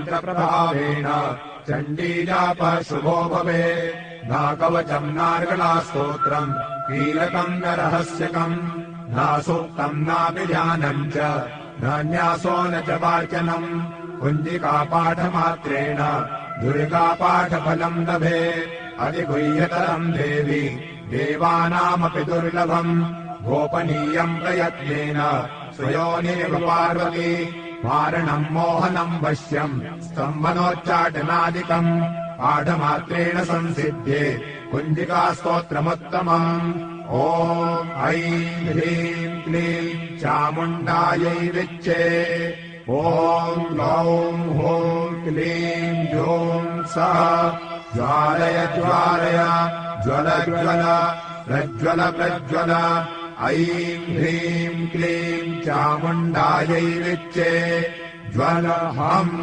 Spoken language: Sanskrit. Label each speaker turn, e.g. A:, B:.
A: मन्त्रप्रभावेण चण्डीजापः शुभो भवे नाकवचम् नार्गलास्तोत्रम् कीलकम् न रहस्यकम् नासूक्तम् नापि ध्यानम् च नान्यासो न च वाचनम् कुञ्जिकापाठमात्रेण दुर्गापाठफलम् लभे अधिगुह्यतरम् देवि देवानामपि दुर्लभम् गोपनीयम् प्रयत्नेन स्वयोनिरिव पार्वती मारणम् मोहनम् वश्यम् स्तम्भनोच्चाटनादिकम् पाठमात्रेण संसिध्ये कुञ्जिकास्तोत्रमुत्तमम् ॐ ऐं ह्रीं क्लीं चामुण्डायै विच्चे ॐ गौं हूं क्लीं जूं सः ज्वालय ज्वालय ज्वल ज्वल प्रज्वल प्रज्वल ऐं ह्रीं क्लीं चामुण्डायै विच्चे ज्वलहम्